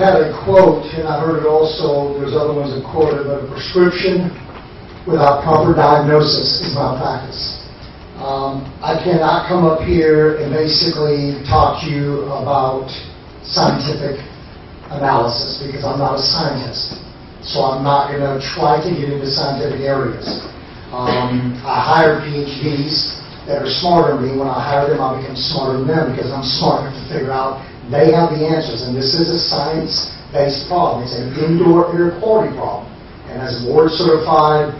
had a quote, and I heard it also, there's other ones that quoted, but a prescription without proper diagnosis is malpractice. I cannot come up here and basically talk to you about scientific analysis because I'm not a scientist. So I'm not going to try to get into scientific areas. I hire PhDs that are smarter than me. When I hire them, I become smarter than them because I'm smart enough to figure out they have the answers. And this is a science-based problem. It's an indoor air quality problem. And as a board-certified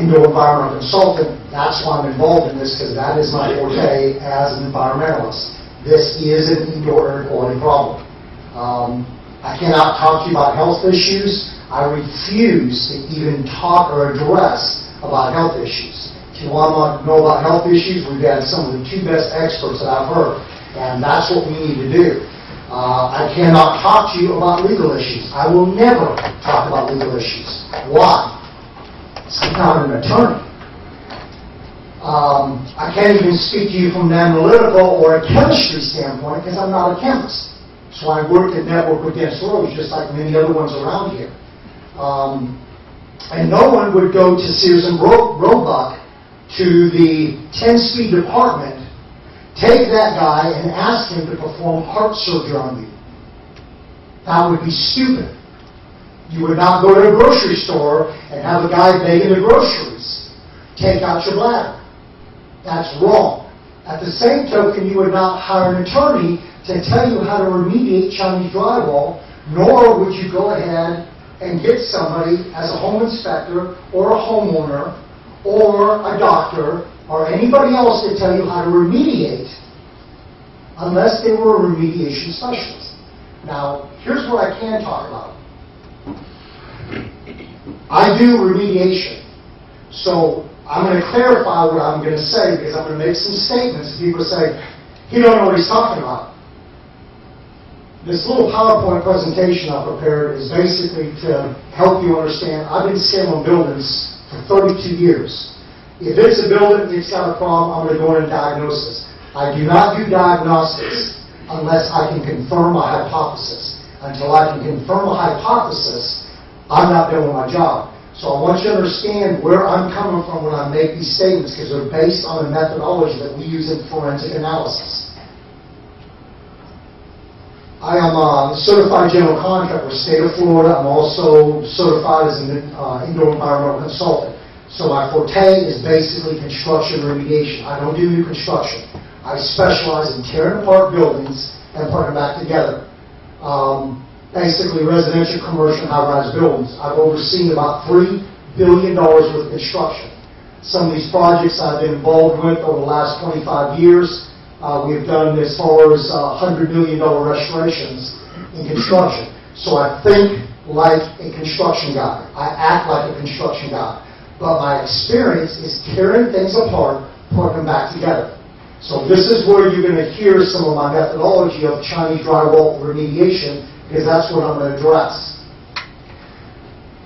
indoor environmental consultant, that's why I'm involved in this because that is my forte as an environmentalist. This is an indoor air quality problem. I cannot talk to you about health issues. I refuse to even talk or address about health issues. If you want to know about health issues, we've had some of the two best experts that I've heard, and that's what we need to do. I cannot talk to you about legal issues. I will never talk about legal issues. Why? I'm not an attorney. I can't even speak to you from an analytical or a chemistry standpoint because I'm not a chemist. So I work at Network Against Roads just like many other ones around here. And no one would go to Sears and Roebuck to the 10-speed department, take that guy and ask him to perform heart surgery on you. That would be stupid. You would not go to a grocery store and have a guy begging the groceries take out your bladder. That's wrong. At the same token, you would not hire an attorney to tell you how to remediate Chinese drywall, nor would you go ahead and get somebody as a home inspector or a homeowner or a doctor or anybody else to tell you how to remediate unless they were a remediation specialist. Now, here's what I can talk about. I do remediation. So I'm going to clarify what I'm going to say because I'm going to make some statements. People say, he don't know what he's talking about. This little PowerPoint presentation I prepared is basically to help you understand. I've been scaling buildings for 32 years. If it's a building, it's got a problem, I'm going to go in and diagnose this. I do not do diagnostics unless I can confirm a hypothesis. Until I can confirm a hypothesis, I'm not doing my job. So I want you to understand where I'm coming from when I make these statements because they're based on a methodology that we use in forensic analysis. I am a certified general contractor with the state of Florida. I'm also certified as an indoor environmental consultant. So my forte is basically construction remediation. I don't do new construction. I specialize in tearing apart buildings and putting them back together. Basically residential, commercial, and high-rise buildings. I've overseen about $3 billion worth of construction. Some of these projects I've been involved with over the last 25 years. We've done as far as $100 million restorations in construction. So I think like a construction guy. I act like a construction guy. But my experience is tearing things apart, putting them back together. So this is where you're going to hear some of my methodology of Chinese drywall remediation because that's what I'm going to address.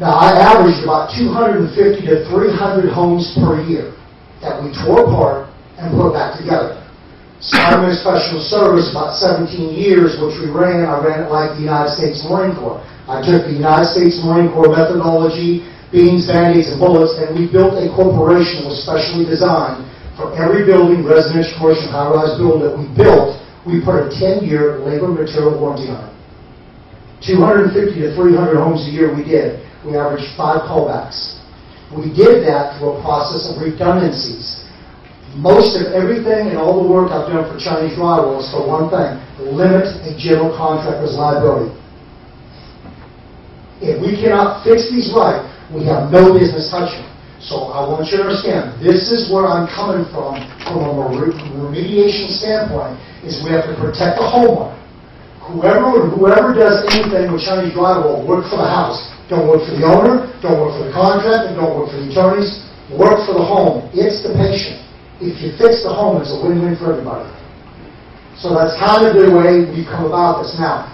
Now, I averaged about 250 to 300 homes per year that we tore apart and put back together. Spiderman Special Service, about 17 years, which I ran it like the United States Marine Corps. I took the United States Marine Corps methodology, beans, band-aids, and bullets, and we built a corporation that was specially designed for every building, residential, commercial, high-rise building that we built. We put a 10-year labor material warranty on it. 250 to 300 homes a year we did. We averaged 5 callbacks. We did that through a process of redundancies. Most of everything and all the work I've done for Chinese drywall is for one thing: limit a general contractor's liability. If we cannot fix these right, we have no business touching. So I want you to understand, this is where I'm coming from a remediation standpoint, is we have to protect the homeowner. Whoever does anything with Chinese drywall, work for the house. Don't work for the owner, don't work for the contractor, don't work for the attorneys, work for the home. It's the patient. If you fix the home, it's a win-win for everybody. So that's kind of the way we come about this. Now,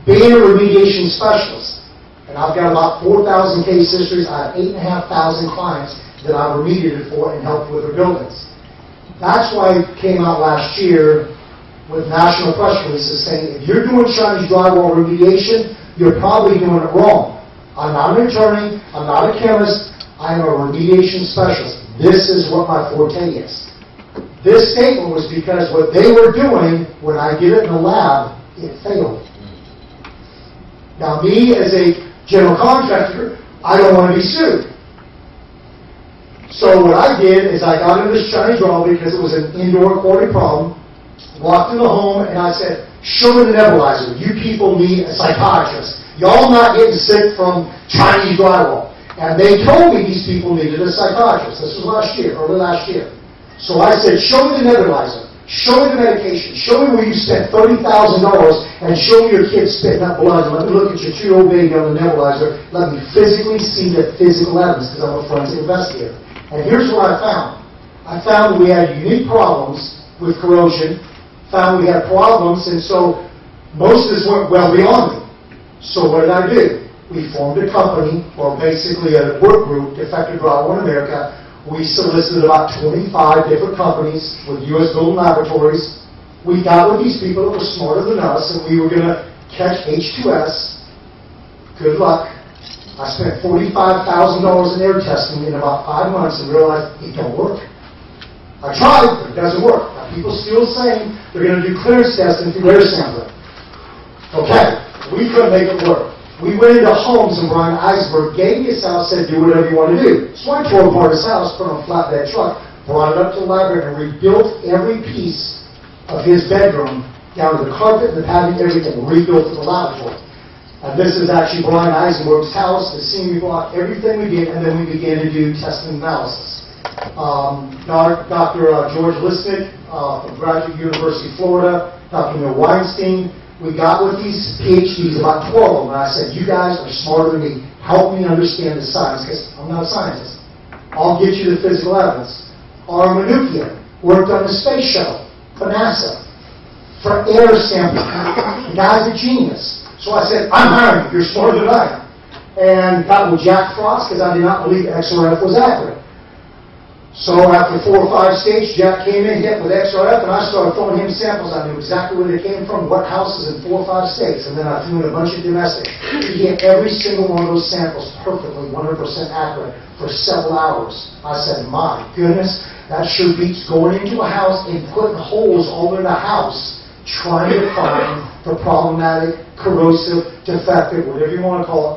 being a remediation specialist, and I've got about 4,000 case histories, I have 8,500 clients that I've remediated for and helped with their buildings. That's why it came out last year with national press releases saying, if you're doing Chinese drywall remediation, you're probably doing it wrong. I'm not an attorney. I'm not a chemist. I am a remediation specialist. This is what my forte is. This statement was because what they were doing, when I did it in the lab, it failed. Now, me as a general contractor, I don't want to be sued. So what I did is I got into this Chinese drywall because it was an indoor quality problem, walked in the home, and I said, show me the nebulizer. You people need a psychiatrist. Y'all not getting sick from Chinese drywall. And they told me these people needed a psychiatrist. This was early last year. So I said, show me the nebulizer. Show me the medication. Show me where you spent $30,000 and show me your kid spitting up blood. And let me look at your 2-year-old baby on the nebulizer. Let me physically see the physical evidence because I'm a forensic investigator. And here's what I found. I found we had unique problems with corrosion. Found we had problems, and so most of this went well beyond me. So what did I do? We formed a company, or basically a work group, Defective Drywall in America. We solicited about 25 different companies with U.S. building laboratories. We got with these people that were smarter than us, and we were going to catch H2S. Good luck. I spent $45,000 in air testing in about 5 months and realized it don't work. I tried, but it doesn't work. Now, people still saying they're going to do clearance testing through air sampling. Okay, we couldn't make it work. We went into homes, and Brian Eisberg gave me his house, said, do whatever you want to do. So I tore apart his house, put it on a flatbed truck, brought it up to the library, and rebuilt every piece of his bedroom, down to the carpet, the padding, everything, rebuilt for the laboratory. And this is actually Brian Eisenberg's house, the senior block, everything we did, and then we began to do testing analysis. Dr. George Lisnick from Graduate University, Florida, Dr. Neil Weinstein. We got with these PhDs, about 12 of them, and I said, you guys are smarter than me. Help me understand the science, because I'm not a scientist. I'll get you the physical evidence. R. Manukian worked on the space shuttle for NASA for air sampling. The guy's a genius. So I said, I'm hiring you. You're smarter than I am. And got with Jack Frost, because I did not believe XRF was accurate. So after 4 or 5 states, Jack came in, hit with XRF, and I started throwing him samples. I knew exactly where they came from, what houses in 4 or 5 states, and then I threw in a bunch of domestic. He hit every single one of those samples perfectly, 100% accurate, for several hours. I said, my goodness, that sure beats going into a house and putting holes all in the house, trying to find the problematic, corrosive, defective, whatever you want to call it,